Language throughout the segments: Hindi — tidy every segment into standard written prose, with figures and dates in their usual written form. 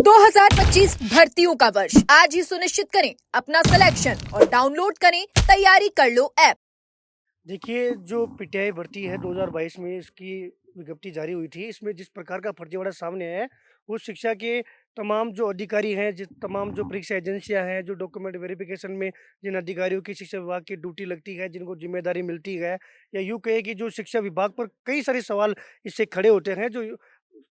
2025 भर्तियों का वर्ष आज ही सुनिश्चित करें अपना सिलेक्शन और डाउनलोड करें तैयारी कर लो ऐप। देखिए, जो पीटीआई भर्ती है 2022 में इसकी विज्ञप्ति जारी हुई थी। इसमें जिस प्रकार का फर्जीवाड़ा सामने आया है, वो शिक्षा के तमाम जो अधिकारी हैं, तमाम जो परीक्षा एजेंसियां हैं, जो डॉक्यूमेंट वेरिफिकेशन में जिन अधिकारियों की शिक्षा विभाग की ड्यूटी लगती है, जिनको जिम्मेदारी मिलती है, या यूँ कहे कि जो शिक्षा विभाग पर कई सारे सवाल इससे खड़े होते हैं, जो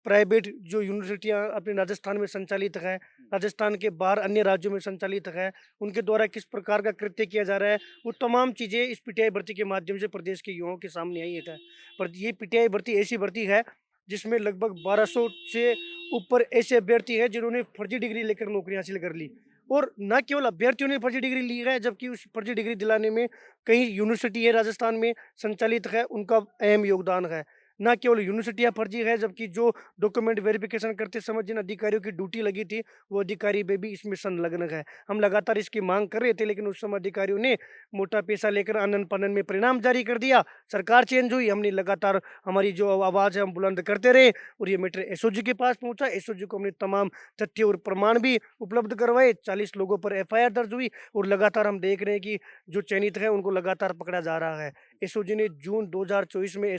प्राइवेट जो यूनिवर्सिटियाँ अपने राजस्थान में संचालित हैं, राजस्थान के बाहर अन्य राज्यों में संचालित है, उनके द्वारा किस प्रकार का कृत्य किया जा रहा है, वो तमाम चीज़ें इस पीटीआई भर्ती के माध्यम से प्रदेश के युवाओं के सामने आई है। पर ये पीटीआई भर्ती ऐसी भर्ती है, जिसमें लगभग 1200 से ऊपर ऐसे अभ्यर्थी हैं, जिन्होंने फर्जी डिग्री लेकर नौकरी हासिल कर ली। और न केवल अभ्यर्थियों ने फर्जी डिग्री ली है, जबकि उस फर्जी डिग्री दिलाने में कई यूनिवर्सिटी है राजस्थान में संचालित है, उनका अहम योगदान है। ना केवल यूनिवर्सिटियाँ फर्जी है, जबकि जो डॉक्यूमेंट वेरिफिकेशन करते समय जिन अधिकारियों की ड्यूटी लगी थी, वो अधिकारी भी इसमें संलग्न है। हम लगातार इसकी मांग कर रहे थे, लेकिन उस समय अधिकारियों ने मोटा पैसा लेकर आनन-फानन में परिणाम जारी कर दिया। सरकार चेंज हुई, हमने लगातार हमारी जो आवाज़ है हम बुलंद करते रहे, और ये मैटर एसओजी के पास पहुँचा। एसओजी को हमने तमाम तथ्य और प्रमाण भी उपलब्ध करवाए। 40 लोगों पर एफआईआर दर्ज हुई, और लगातार हम देख रहे हैं कि जो चयनित है उनको लगातार पकड़ा जा रहा है। एसओजी ने जून 2024 में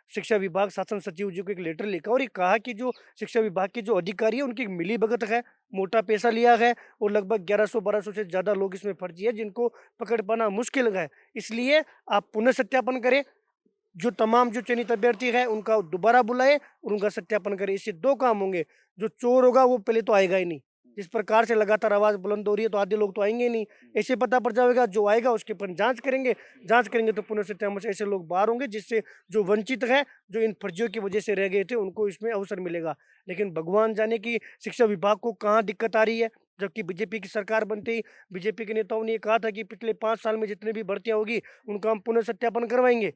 शिक्षा विभाग शासन सचिव जी को एक लेटर लिखा, और ये कहा कि जो शिक्षा विभाग के जो अधिकारी है उनकी मिलीभगत है, मोटा पैसा लिया है, और लगभग 1100-1200 से ज़्यादा लोग इसमें फर्जी है, जिनको पकड़ पाना मुश्किल है। इसलिए आप पुनः सत्यापन करें, जो तमाम जो चयनित अभ्यर्थी है उनका दोबारा बुलाए और उनका सत्यापन करें। इससे 2 काम होंगे, जो चोर होगा वो पहले तो आएगा ही नहीं। जिस प्रकार से लगातार आवाज़ बुलंद हो रही है, तो आधे लोग तो आएँगे ही नहीं। ऐसे पता पड़ जाएगा, जो आएगा उसके ऊपर जाँच करेंगे तो पुनः सत्यापन से ऐसे लोग बाहर होंगे, जिससे जो वंचित है, जो इन फर्जियों की वजह से रह गए थे, उनको इसमें अवसर मिलेगा। लेकिन भगवान जाने कि शिक्षा विभाग को कहाँ दिक्कत आ रही है, जबकि बीजेपी की सरकार बनते ही बीजेपी के नेताओं ने ये कहा था कि पिछले 5 साल में जितनी भी भर्तियाँ होगी, उनका हम पुनः सत्यापन करवाएँगे।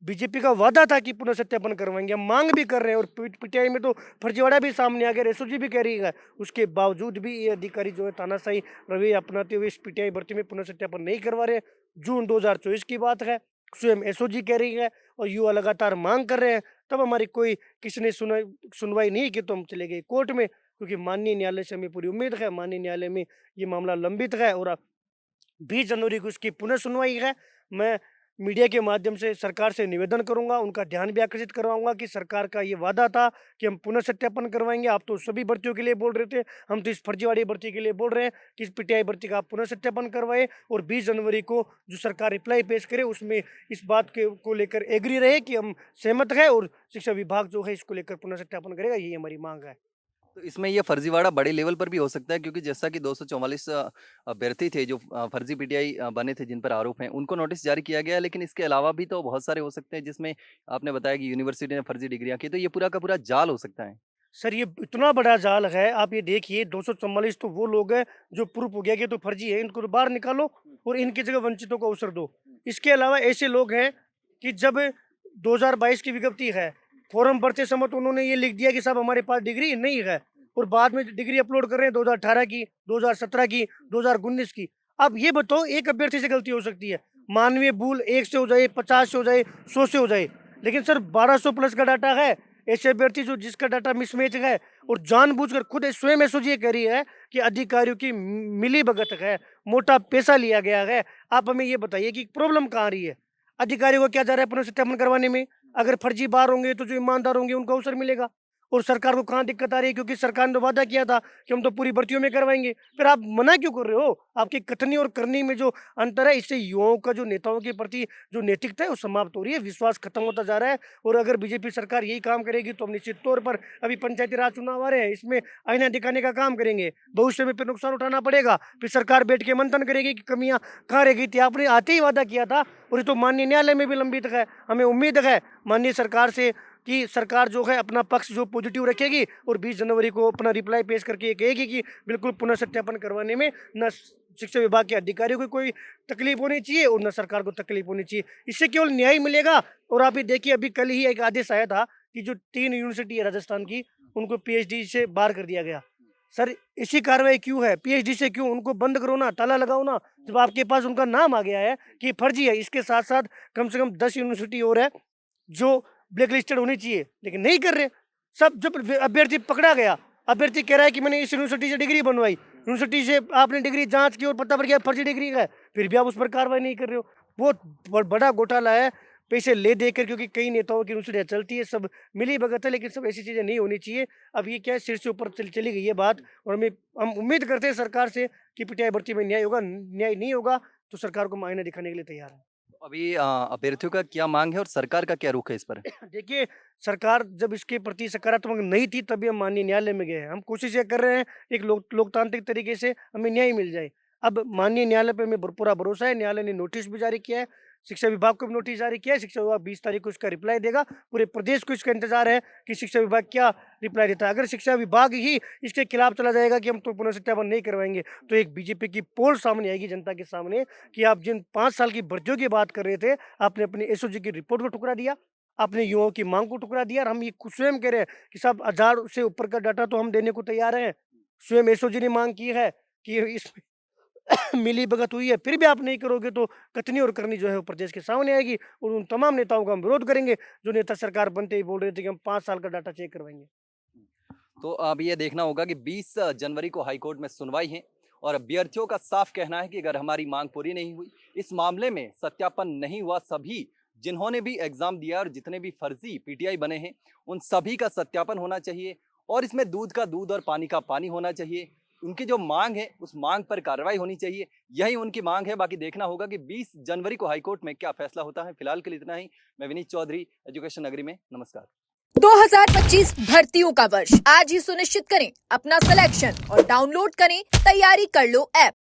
बीजेपी का वादा था कि पुनः सत्यापन करवाएंगे, हम मांग भी कर रहे हैं, और पीटीआई में तो फर्जीवाड़ा भी सामने आ गया, एसओजी भी कह रही है। उसके बावजूद भी ये अधिकारी जो है तानाशाही रवैया अपनाते हुए इस पीटीआई भर्ती में पुनः सत्यापन नहीं करवा रहे। जून 2024 की बात है, स्वयं एसओजी कह रही है, और युवा लगातार मांग कर रहे हैं। तब हमारी कोई किसी ने सुनवाई नहीं की, तो हम चले गए कोर्ट में, क्योंकि माननीय न्यायालय से हमें पूरी उम्मीद है। माननीय न्यायालय में ये मामला लंबित है, और 20 जनवरी को इसकी पुनः सुनवाई है। मैं मीडिया के माध्यम से सरकार से निवेदन करूंगा, उनका ध्यान भी आकर्षित करवाऊंगा कि सरकार का ये वादा था कि हम पुनः सत्यापन करवाएंगे। आप तो सभी भर्तियों के लिए बोल रहे थे, हम तो इस फर्जीवाड़ी भर्ती के लिए बोल रहे हैं कि इस पीटीआई भर्ती का आप पुनः सत्यापन करवाए, और 20 जनवरी को जो सरकार रिप्लाई पेश करे, उसमें इस बात के को लेकर एग्री रहे कि हम सहमत है, और शिक्षा विभाग जो है इसको लेकर पुनः सत्यापन करेगा। यही हमारी मांग है। तो इसमें ये फर्जीवाड़ा बड़े लेवल पर भी हो सकता है क्योंकि जैसा कि 244 अभ्यर्थी थे जो फर्जी पीटीआई बने थे जिन पर आरोप हैं उनको नोटिस जारी किया गया है, लेकिन इसके अलावा भी तो बहुत सारे हो सकते हैं जिसमें आपने बताया कि यूनिवर्सिटी ने फर्जी डिग्रियां की, तो ये पूरा का पूरा जाल हो सकता है। सर, ये इतना बड़ा जाल है, आप ये देखिए 244 तो वो लोग हैं जो प्रूफ हो गया कि तो फर्जी है, इनको तो बाहर निकालो और इनकी जगह वंचितों को अवसर दो। इसके अलावा ऐसे लोग हैं कि जब 2022 की विज्ञप्ति है, फॉर्म भरते समय तो उन्होंने ये लिख दिया कि साहब हमारे पास डिग्री नहीं है, और बाद में डिग्री अपलोड कर रहे हैं 2018 की, 2017 की, 2019 की। अब ये बताओ, एक अभ्यर्थी से गलती हो सकती है, मानवीय भूल 1 से हो जाए, 50 से हो जाए, 100 से हो जाए, लेकिन सर 1200 प्लस का डाटा है। ऐसे अभ्यर्थी जो जिसका डाटा मिसमैच है, और जानबूझकर खुद स्वयं एसओजी ये कह रही है कि अधिकारियों की मिलीभगत है, मोटा पैसा लिया गया है। आप हमें ये बताइए कि प्रॉब्लम कहाँ आ रही है? अधिकारियों को क्या जा रहा है पुनः सत्यापन करवाने में? अगर फर्जी बाहर होंगे तो जो ईमानदार होंगे उनको अवसर मिलेगा, और सरकार को कहाँ दिक्कत आ रही है? क्योंकि सरकार ने तो वादा किया था कि हम तो पूरी भर्तियों में करवाएंगे। फिर आप मना क्यों कर रहे हो? आपकी कथनी और करनी में जो अंतर है, इससे युवाओं का जो नेताओं के प्रति जो नैतिकता है वो समाप्त हो रही है, विश्वास खत्म होता जा रहा है। और अगर बीजेपी सरकार यही काम करेगी तो हम निश्चित तौर पर, अभी पंचायती राज चुनाव आ रहे हैं, इसमें आईना दिखाने का काम करेंगे। भविष्य में फिर नुकसान उठाना पड़ेगा, फिर सरकार बैठ के मंथन करेगी कि कमियां कहाँ रह गई थी। आपने आते ही वादा किया था, और ये तो माननीय न्यायालय में भी लंबित है। हमें उम्मीद है माननीय सरकार से कि सरकार जो है अपना पक्ष जो पॉजिटिव रखेगी, और 20 जनवरी को अपना रिप्लाई पेश करके ये कहेगी कि बिल्कुल पुनः सत्यापन करवाने में न शिक्षा विभाग के अधिकारियों को कोई तकलीफ होनी चाहिए, और न सरकार को तकलीफ होनी चाहिए। इससे केवल न्याय मिलेगा। और आप ये देखिए, अभी कल ही एक आदेश आया था कि जो 3 यूनिवर्सिटी है राजस्थान की, उनको पीएचडी से बाहर कर दिया गया। सर, ऐसी कार्रवाई क्यों है? पीएचडी से क्यों? उनको बंद करो ना, ताला लगाओ ना, जब आपके पास उनका नाम आ गया है कि फर्जी है। इसके साथ साथ कम से कम 10 यूनिवर्सिटी और है जो ब्लैक लिस्टेड होनी चाहिए, लेकिन नहीं कर रहे। सब जब अभ्यर्थी पकड़ा गया, अभ्यर्थी कह रहा है कि मैंने इस यूनिवर्सिटी से डिग्री बनवाई, यूनिवर्सिटी से आपने डिग्री जांच की और पता पड़ गया फर्जी डिग्री है, फिर भी आप उस पर कार्रवाई नहीं कर रहे हो। बहुत बड़ा घोटाला है, पैसे ले देकर, क्योंकि कई नेताओं की यूनिवर्सिटियाँ चलती है, सब मिली भगत है, लेकिन सब ऐसी चीज़ें नहीं होनी चाहिए। अब ये क्या है, सिर से ऊपर चली गई है बात, और हम उम्मीद करते हैं सरकार से कि पीटीआई भर्ती में न्याय होगा। न्याय नहीं होगा तो सरकार को मायने दिखाने के लिए तैयार है। अभी अभ्यर्थियों का क्या मांग है और सरकार का क्या रुख है इस पर? देखिए, सरकार जब इसके प्रति सकारात्मक नहीं थी तभी हम माननीय न्यायालय में गए हैं। हम कोशिश ये कर रहे हैं एक लोकतांत्रिक तरीके से हमें न्याय मिल जाए। अब माननीय न्यायालय पे हमें पूरा भरोसा है। न्यायालय ने नोटिस भी जारी किया है, शिक्षा विभाग को भी नोटिस जारी किया है। शिक्षा विभाग 20 तारीख को इसका रिप्लाई देगा। पूरे प्रदेश को इसका इंतजार है कि शिक्षा विभाग क्या रिप्लाई देता है। अगर शिक्षा विभाग ही इसके खिलाफ चला जाएगा कि हम तो पुनः सत्यापन नहीं करवाएंगे, तो एक बीजेपी की पोल सामने आएगी जनता के सामने कि आप जिन 5 साल की भर्तियों की बात कर रहे थे, आपने अपनी एसओजी की रिपोर्ट को ठुकरा दिया, आपने युवाओं की मांग को ठुकरा दिया। और हम ये स्वयं कह रहे हैं कि साहब 1000 से ऊपर का डाटा तो हम देने को तैयार हैं। स्वयं एसओजी ने मांग की है कि इसमें मिली भगत हुई है, फिर भी आप नहीं करोगे तो कथनी और करनी जो है वो प्रदेश के सामने आएगी, और उन तमाम नेताओं का हम विरोध करेंगे जो नेता सरकार बनते ही बोल रहे थे कि हम 5 साल का डाटा चेक करवाएंगे। तो अब ये देखना होगा कि 20 जनवरी को हाईकोर्ट में सुनवाई है और अभ्यर्थियों का साफ कहना है कि अगर हमारी मांग पूरी नहीं हुई, इस मामले में सत्यापन नहीं हुआ, सभी जिन्होंने भी एग्जाम दिया और जितने भी फर्जी पीटीआई बने हैं उन सभी का सत्यापन होना चाहिए और इसमें दूध का दूध और पानी का पानी होना चाहिए। उनकी जो मांग है उस मांग पर कार्रवाई होनी चाहिए, यही उनकी मांग है। बाकी देखना होगा कि 20 जनवरी को हाईकोर्ट में क्या फैसला होता है। फिलहाल के लिए इतना ही। मैं विनीत चौधरी, एजुकेशन नगरी में। नमस्कार। 2025 भर्तियों का वर्ष आज ही सुनिश्चित करें अपना सिलेक्शन और डाउनलोड करें तैयारी कर लो ऐप।